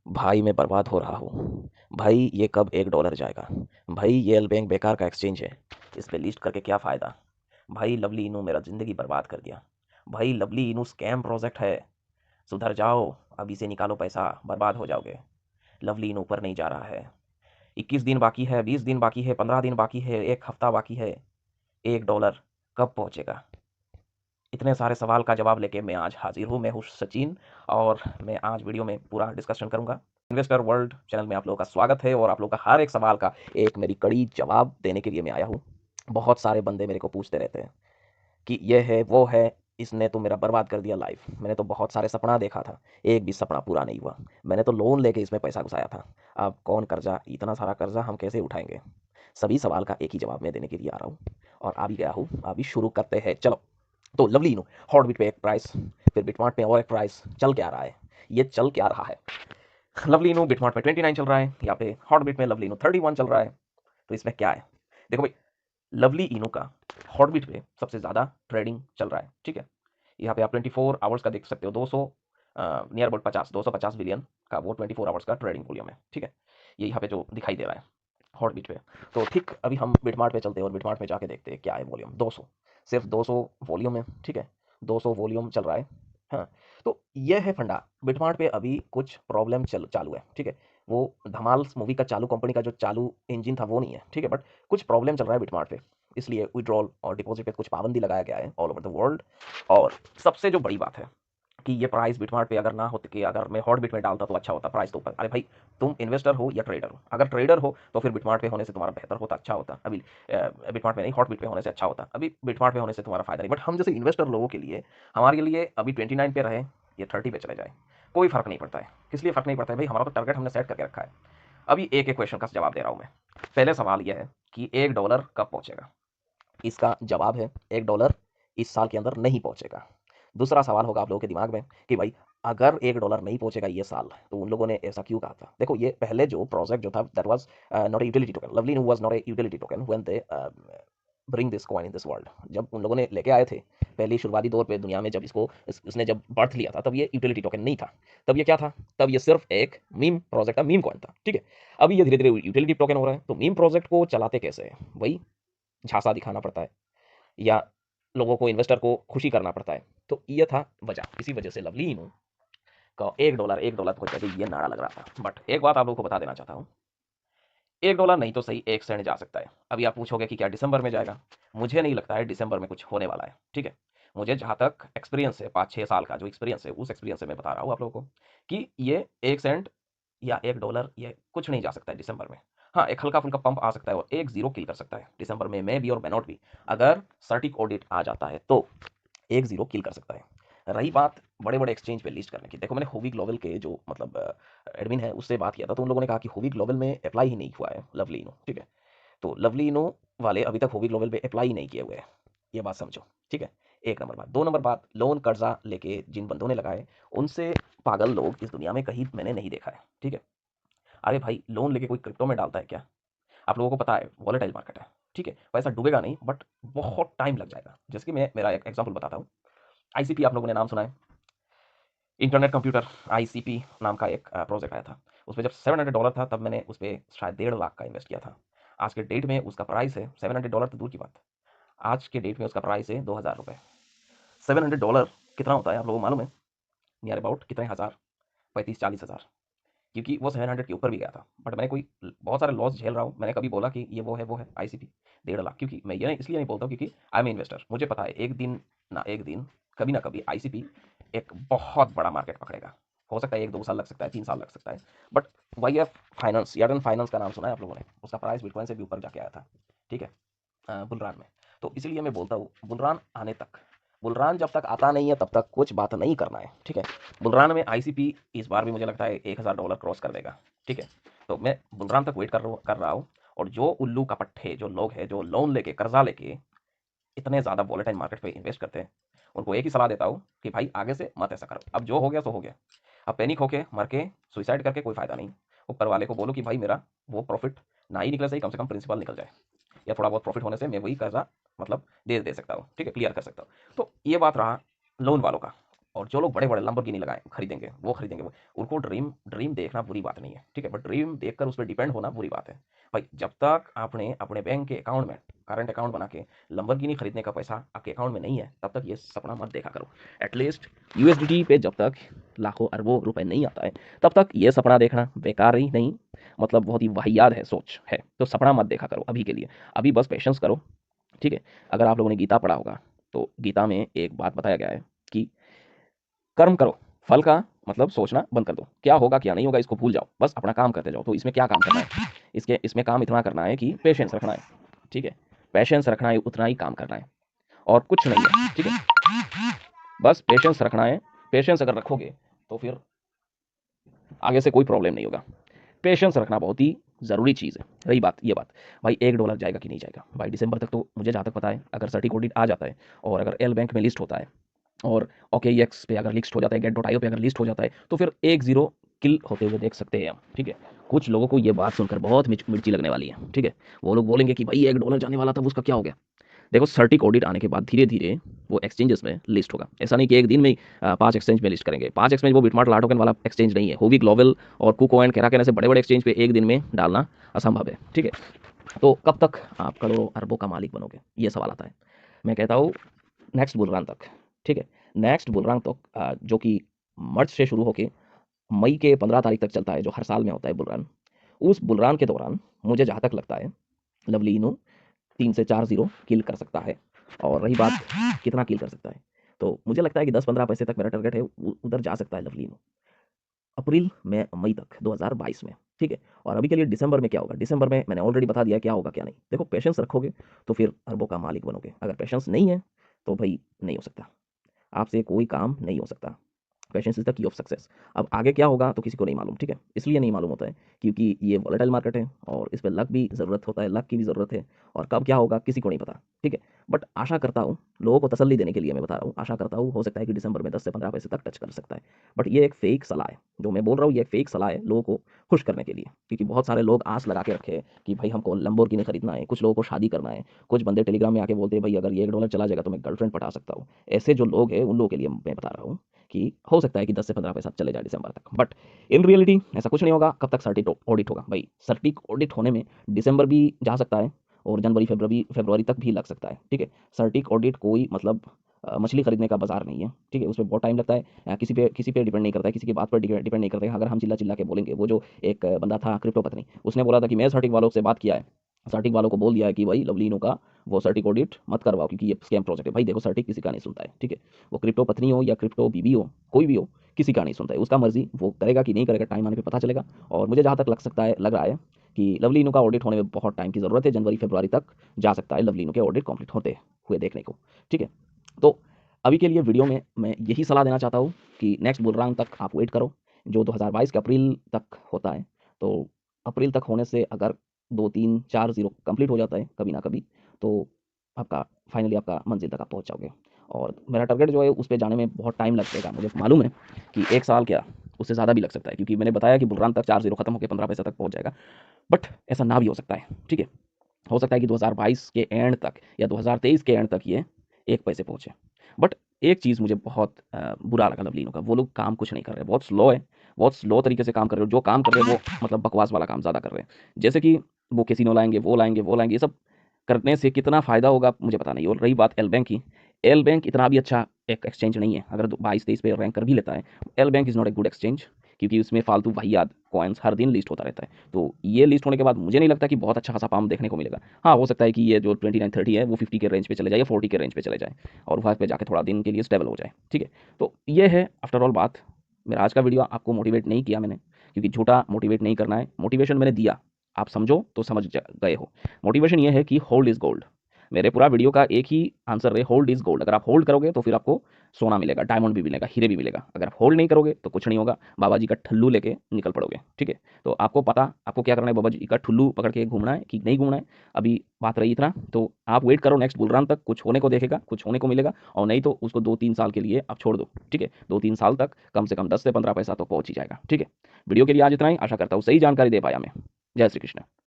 भाई मैं बर्बाद हो रहा हूँ। भाई ये कब $1 जाएगा? भाई ये बैंक बेकार का एक्सचेंज है, इस पे लिस्ट करके क्या फ़ायदा? भाई लवली इनू मेरा ज़िंदगी बर्बाद कर दिया। भाई लवली इनू स्कैम प्रोजेक्ट है, सुधर जाओ, अभी से निकालो पैसा, बर्बाद हो जाओगे। लवली इनू ऊपर नहीं जा रहा है। 21 दिन बाकी है, 20 दिन बाकी है, 15 दिन बाकी है, 1 हफ्ता बाकी है। $1 कब पहुँचेगा? इतने सारे सवाल का जवाब लेके मैं आज हाजिर हूँ। मैं हूँ सचिन और मैं आज वीडियो में पूरा डिस्कशन करूंगा। इन्वेस्टर वर्ल्ड चैनल में आप लोगों का स्वागत है और आप लोगों का हर एक सवाल का एक मेरी कड़ी जवाब देने के लिए मैं आया हूँ। बहुत सारे बंदे मेरे को पूछते रहते हैं कि ये है वो है, इसने तो मेरा बर्बाद कर दिया लाइफ। मैंने तो बहुत सारे सपना देखा था, एक भी सपना पूरा नहीं हुआ। मैंने तो लोन लेके इसमें पैसा घुसाया था। अब कौन कर्जा, इतना सारा कर्जा हम कैसे उठाएंगे? सभी सवाल का एक ही जवाब मैं देने के लिए आ रहा हूँ और आ भी गया हूँ। अभी शुरू करते हैं, चलो। तो लवली इनू हॉटबिट पे एक प्राइस, फिर बिटमार्ट पे और एक प्राइस, चल क्या रहा है? ये चल क्या रहा है? लवली इनू बिटमार्ट पे 29 चल रहा है, यहाँ पे हॉटबिट में लवली इनू 31 चल रहा है। तो इसमें क्या है? देखो भाई, लवली इनू का हॉटबिट पे सबसे ज़्यादा ट्रेडिंग चल रहा है, ठीक है। यहाँ पे आप 24 आवर्स का देख सकते हो, 200 नियर अबाउट 250 बिलियन का वो 24 आवर्स का ट्रेडिंग वॉल्यूम है, ठीक है। ये यहाँ पे जो दिखाई दे रहा है हॉटबिट पे। तो ठीक अभी हम बिटमार्ट पे चलते हैं और बिटमार्ट पे जाके देखते हैं क्या है वॉल्यूम। 200, सिर्फ 200 वॉल्यूम है, ठीक है। 200 वॉल्यूम चल रहा है। हाँ, तो यह है फंडा। बिटमार्ट पे अभी कुछ प्रॉब्लम चालू है, ठीक है। वो धमाल मूवी का चालू कंपनी का जो चालू इंजन था वो नहीं है, ठीक है, बट कुछ प्रॉब्लम चल रहा है बिटमार्ट पे। इसलिए विड्रॉल और डिपॉजिट पे कुछ पाबंदी लगाया गया है ऑल ओवर द वर्ल्ड। और सबसे जो बड़ी बात है कि ये प्राइस बिटमार्ट पे अगर ना होती, कि अगर मैं हॉट बिट में डालता तो अच्छा होता प्राइस तो ऊपर। अरे भाई, तुम इन्वेस्टर हो या ट्रेडर हो? अगर ट्रेडर हो तो फिर बिटमार्ट पे होने से तुम्हारा बेहतर होता, अच्छा होता। अभी बिटमार्ट पे नहीं, हॉट बिट पे होने से अच्छा होता। अभी बिटमार्ट पे होने से तुम्हारा फायदा नहीं, बट हम जैसे इन्वेस्टर लोगों के लिए, हमारे लिए अभी 29 पे रहे, ये 30 पे चले जाए, कोई फर्क नहीं पड़ता है। किस लिए फर्क नहीं पड़ता है भाई? हमारा तो टारगेट हमने सेट करके रखा है। अभी एक एक क्वेश्चन का जवाब दे रहा हूँ मैं। पहले सवाल यह है कि $1 कब पहुंचेगा? इसका जवाब है $1 इस साल के अंदर नहीं पहुंचेगा। दूसरा सवाल होगा आप लोगों के दिमाग में कि भाई, अगर $1 नहीं पहुंचेगा ये साल, तो उन लोगों ने ऐसा क्यों कहा था? देखो, ये पहले जो प्रोजेक्ट जो था, that was not a utility token. Lovely was not a utility token when they bring this coin in this world. जब उन लोगों ने लेके आए थे पहले शुरुआती दौर पे दुनिया में, जब इसने जब बर्थ लिया था, तब ये यूटिलिटी टोकन नहीं था। तब ये क्या था? तब ये सिर्फ एक मीम प्रोजेक्ट था, मीम कॉइन था, ठीक है। अभी ये धीरे धीरे यूटिलिटी टोकन हो रहा है। तो मीम प्रोजेक्ट को चलाते कैसे है? वही झांसा दिखाना पड़ता है या लोगों को, इन्वेस्टर को खुशी करना पड़ता है। तो ये था वजह, इसी वजह से लवली इनू का $1 पहुंच जाए, ये नारा लग रहा था। बट एक बात आप लोगों को बता देना चाहता हूँ, $1 नहीं तो सही, 1 सेंट जा सकता है। अभी आप पूछोगे कि क्या दिसंबर में जाएगा? मुझे नहीं लगता है दिसंबर में कुछ होने वाला है, ठीक है। मुझे जहां तक एक्सपीरियंस है, 5-6 साल का जो एक्सपीरियंस है, उस एक्सपीरियंस से मैं बता रहा हूँ आप लोगों को कि ये 1 सेंट या $1 ये कुछ नहीं जा सकता है दिसंबर में। हाँ, एक हल्का फुल्का पंप आ सकता है और एक जीरो किल कर सकता है दिसंबर में, मैं भी और मैं नॉट भी। अगर सर्टिक ऑडिट आ जाता है तो एक जीरो किल कर सकता है। रही बात बड़े बड़े एक्सचेंज पे लिस्ट करने की, देखो मैंने हुवी ग्लोबल के जो मतलब एडमिन है उससे बात किया था, तो उन लोगों ने कहा कि हुवी ग्लोबल में अप्लाई ही नहीं हुआ है लवली इनो, ठीक है। तो लवली इनो वाले अभी तक हुवी ग्लोबल पे अप्लाई ही नहीं किए हुए हैं, ये बात समझो, ठीक है। एक नंबर बात। 2 नंबर बात, लोन कर्जा लेके जिन बंदों ने लगाए, उनसे पागल लोग इस दुनिया में कहीं मैंने नहीं देखा है, ठीक है। अरे भाई, लोन लेके कोई क्रिप्टो में डालता है क्या? आप लोगों को पता है वॉलेटाइल मार्केट है, ठीक है। पैसा डूबेगा नहीं, बट बहुत टाइम लग जाएगा। जैसे कि मैं मेरा एक एग्जांपल बताता हूँ। आईसीपी आप लोगों ने नाम सुना है? इंटरनेट कंप्यूटर, आईसीपी नाम का एक प्रोजेक्ट आया था। उसमें जब $700 था, तब मैंने उस पर शायद 1.5 लाख का इन्वेस्ट किया था। आज के डेट में उसका प्राइस है $700 तो दूर की बात, आज के डेट में उसका प्राइस है $2000। $700 कितना होता है आप लोगों को मालूम है? नियर अबाउट कितने हज़ार? 35-40 हज़ार। क्योंकि वो 700 के ऊपर भी गया था, बट मैं कोई बहुत सारे लॉस झेल रहा हूँ। मैंने कभी बोला कि ये वो है आईसीपी 1.5 लाख? क्योंकि मैं ये इसलिए नहीं बोलता हूँ क्योंकि आई एम इन्वेस्टर। मुझे पता है एक दिन ना एक दिन, कभी ना कभी आईसीपी एक बहुत बड़ा मार्केट पकड़ेगा। हो सकता है 1-2 साल लग सकता है, 3 साल लग सकता है, बट वाई एफ फाइनेंस, यार्डन फाइनेंस का नाम सुना है आप लोगों ने? उसका प्राइस बिटकॉइन से भी ऊपर जाके आया था, ठीक है, बुलरान में। तो इसीलिए मैं बोलता हूँ, बुलरान आने तक, बुलरान जब तक आता नहीं है तब तक कुछ बात नहीं करना है, ठीक है। बुलरान में आईसीपी इस बार भी मुझे लगता है $1000 क्रॉस कर देगा, ठीक है। तो मैं बुलरान तक वेट कर रहा हूँ। और जो उल्लू का पट्टे जो लोग हैं, जो लोन लेके, कर्जा लेके इतने ज़्यादा वॉलेटाइल मार्केट पे इन्वेस्ट करते हैं, उनको एक ही सलाह देता हूँ कि भाई आगे से मत ऐसा करो। अब जो हो गया सो हो गया। अब पैनिक होके मर के सुसाइड करके कोई फ़ायदा नहीं। ऊपर वाले को बोलो कि भाई मेरा वो प्रॉफिट ना ही निकले, सही कम से कम प्रिंसिपल निकल जाए, या थोड़ा बहुत प्रॉफिट होने से मैं वही कर्जा मतलब दे दे सकता हूँ, ठीक है, क्लियर कर सकता हूँ। तो ये बात रहा लोन वालों का। और जो लोग बड़े बड़े लंबरगिनी लगाए खरीदेंगे वो खरीदेंगे वो, उनको ड्रीम ड्रीम देखना बुरी बात नहीं है, ठीक है, बट ड्रीम देखकर उस पर डिपेंड होना बुरी बात है। भाई जब तक आपने अपने बैंक के अकाउंट में करंट अकाउंट बना के लंबरगिनी खरीदने का पैसा आपके अकाउंट में नहीं है, तब तक ये सपना मत देखा करो। एटलीस्ट यूएसडीटी पे जब तक लाखों अरबों रुपए नहीं आता है, तब तक ये सपना देखना बेकार ही नहीं, मतलब बहुत ही वाहियात है, सोच है, तो सपना मत देखा करो अभी के लिए। अभी बस पेशेंस करो, ठीक है। अगर आप लोगों ने गीता पढ़ा होगा तो गीता में एक बात बताया गया है कि कर्म करो, फल का मतलब सोचना बंद कर दो, क्या होगा क्या नहीं होगा इसको भूल जाओ, बस अपना काम करते जाओ। तो इसमें क्या काम करना है, इसमें काम इतना करना है कि पेशेंस रखना है, ठीक है, पेशेंस रखना है, उतना ही काम करना है और कुछ नहीं है, ठीक है, बस पेशेंस रखना है। पेशेंस अगर रखोगे तो फिर आगे से कोई प्रॉब्लम नहीं होगा। पेशेंस रखना बहुत ही ज़रूरी चीज़ है। रही बात ये बात, भाई $1 जाएगा कि नहीं जाएगा, भाई दिसंबर तक तो मुझे जहाँ तक पता है अगर सर्टिक ऑडिट आ जाता है और अगर एल बैंक में लिस्ट होता है और OKEX पे अगर लिस्ट हो जाता है, get.io पे अगर लिस्ट हो जाता है, तो फिर 1-0 किल होते हुए देख सकते हैं हम, ठीक है। कुछ लोगों को ये बात सुनकर बहुत मिर्ची लगने वाली है, ठीक है, वो लोग बोलेंगे कि भाई $1 जाने वाला था उसका क्या हो गया। देखो सर्टिक ऑडिट आने के बाद धीरे धीरे वो एक्सचेंजेस में लिस्ट होगा, ऐसा नहीं कि एक दिन में ही 5 एक्सचेंज में लिस्ट करेंगे। 5 एक्सचेंज वो बिटमार्ट लाटोकन वाला एक्सचेंज नहीं है, हुवी ग्लोबल और कुकोइन केराकेन ऐसे बड़े बड़े एक्सचेंज पे एक दिन में डालना असंभव है, ठीक है। तो कब तक आप करोड़ों अरबों का मालिक बनोगे, ये सवाल आता है। मैं कहता हूँ नेक्स्ट बुलरन तक, ठीक है, नेक्स्ट बुलरन तक, जो कि मार्च से शुरू होकर मई के 15 तारीख तक चलता है, जो हर साल में होता है बुलरन। उस बुलरन के दौरान मुझे जहाँ तक लगता है लवली इनू 3 से 4 0 किल कर सकता है। और रही बात कितना किल कर सकता है, तो मुझे लगता है कि 10-15 पैसे तक मेरा टारगेट है, उधर जा सकता है लवली इनू अप्रैल में मई तक 2022 में, ठीक है। और अभी के लिए दिसंबर में क्या होगा, दिसंबर में मैंने ऑलरेडी बता दिया क्या होगा क्या नहीं। देखो पेशेंस रखोगे तो फिर अरबों का मालिक बनोगे, अगर पेशेंस नहीं है तो भाई नहीं हो सकता, आपसे कोई काम नहीं हो सकता। Patience is the key of success. अब आगे क्या होगा तो किसी को नहीं मालूम, ठीक है, इसलिए नहीं मालूम होता है क्योंकि ये वॉलेटाइल मार्केट है और इस पर लक भी ज़रूरत होता है, लक की भी ज़रूरत है, और कब क्या होगा किसी को नहीं पता, ठीक है। बट आशा करता हूँ, लोगों को तसल्ली देने के लिए मैं बता रहा हूँ, आशा करता हूँ हो सकता है कि दिसंबर में 10 से 15 पैसे तक टच कर सकता है। बट ये एक फेक सलाह है, जो मैं बोल रहा हूँ ये एक फेक सलाह है लोगों को खुश करने के लिए, क्योंकि बहुत सारे लोग आस लगा के रखे हैं कि भाई हमको लंबोर्गिनी खरीदना है, कुछ लोगों को शादी करना है, कुछ बंदे टेलीग्राम में आके बोलते हैं भाई अगर ये $1 चला जाएगा तो मैं गर्लफ्रेंड पटा सकता हूँ। ऐसे जो लोग हैं उन लोगों के लिए मैं बता रहा हूँ कि हो सकता है कि 10 से 15 पैसा चले जाए दिसंबर तक, बट इन रियलिटी ऐसा कुछ नहीं होगा। कब तक सर्टिक ऑडिट होगा, भाई सर्टिक ऑडिट होने में दिसंबर भी जा सकता है और जनवरी फरवरी फरवरी तक भी लग सकता है, ठीक है। सर्टिक ऑडिट कोई मतलब मछली खरीदने का बाजार नहीं है, ठीक है, उसमें बहुत टाइम लगता है, किसी पे डिपेंड नहीं करता है, किसी की बात पर डिपेंड नहीं करता है। अगर हम चिल्ला चिल्ला के बोलेंगे, वो जो एक बंदा था क्रिप्टो पत्नी, उसने बोला था कि मैं सर्टिक वालों से बात किया है, सर्टिक वालों को बोल दिया है कि भाई लवलीनो का वो सर्टिक ऑडिट मत करवाओ क्योंकि ये स्कैम प्रोजेक्ट है। भाई देखो सर्टिक किसी का नहीं सुनता है, ठीक है, वो क्रिप्टो पत्नी हो या क्रिप्टो बीबी हो, कोई भी हो, किसी का नहीं सुनता है, उसका मर्जी, वो करेगा कि नहीं करेगा टाइम आने पे पता चलेगा। और मुझे जहाँ तक लग रहा है कि लवली इनू का ऑडिट होने में बहुत टाइम की ज़रूरत है, जनवरी फरवरी तक जा सकता है लवली इनू के ऑडिट कंप्लीट होते हुए देखने को, ठीक है। तो अभी के लिए वीडियो में मैं यही सलाह देना चाहता हूँ कि नेक्स्ट बुल रन तक आप वेट करो, जो 2022 के अप्रैल तक होता है। तो अप्रैल तक होने से अगर 2-3-4-0 कंप्लीट हो जाता है कभी ना कभी, तो आपका फाइनली आपका मंजिल तक आप पहुँच जाओगे। और मेरा टारगेट जो है उस पे जाने में बहुत टाइम लगेगा, मुझे मालूम है कि 1 साल क्या, उससे ज़्यादा भी लग सकता है, क्योंकि मैंने बताया कि बुल रन तक 4-0 खत्म होकर 15 पैसा तक पहुँच जाएगा। बट ऐसा ना भी हो सकता है, ठीक है। हो सकता है कि 2022 के एंड तक या 2023 के एंड तक ये 1 पैसे पहुँचे। बट एक चीज़ मुझे बहुत बुरा लगा लवलीनो का, वो लोग काम कुछ नहीं कर रहे, बहुत स्लो है, बहुत स्लो तरीके से काम कर रहे हो। जो काम कर रहे हैं वो मतलब बकवास वाला काम ज़्यादा कर रहे हैं, जैसे कि वो कैसीनो लाएंगे, वो लाएंगे, वो लाएंगे, ये सब करने से कितना फ़ायदा होगा मुझे पता नहीं। और रही बात एल बैंक की, एल बैंक इतना भी अच्छा एक एक्सचेंज नहीं है, अगर 22-23 पे रैंक कर भी लेता है, L bank is not a good exchange, क्योंकि उसमें फालतू वाहियात कॉइन्स हर दिन लिस्ट होता रहता है। तो ये लिस्ट होने के बाद मुझे नहीं लगता कि बहुत अच्छा खासा पाम देखने को मिलेगा। हाँ, हो सकता है कि ये जो 29-30 है वो 50 के रेंज पे चले जाए या 40 के रेंज पे चले जाए और वहाँ पे जाके थोड़ा दिन के लिए स्टेबल हो जाए, ठीक है। तो ये है आफ्टर ऑल बात। मेरा आज का वीडियो आपको मोटिवेट नहीं किया मैंने, क्योंकि झूठा मोटिवेट नहीं करना है, मोटिवेशन मैंने दिया, आप समझो तो समझ गए हो। मोटिवेशन ये है कि होल्ड इज गोल्ड। मेरे पूरा वीडियो का एक ही आंसर है, होल्ड इज गोल्ड। अगर आप होल्ड करोगे तो फिर आपको सोना मिलेगा, डायमंड भी मिलेगा, हीरे भी मिलेगा। अगर आप होल्ड नहीं करोगे तो कुछ नहीं होगा, बाबा जी का ठुल्लू लेके निकल पड़ोगे, ठीक है। तो आपको क्या करना है, बाबा जी का ठुल्लू पकड़ के घूमना है कि नहीं घूमना है। अभी बात रही इतना, तो आप वेट करो नेक्स्ट बुल रन तक, कुछ होने को देखेगा, कुछ होने को मिलेगा, और नहीं तो उसको 2-3 साल के लिए आप छोड़ दो, ठीक है। 2-3 साल तक कम से कम 10 से 15 पैसा तो पहुंच ही जाएगा, ठीक है। वीडियो के लिए आज इतना ही, आशा करता हूँ सही जानकारी दे पाया मैं। जय श्री कृष्ण।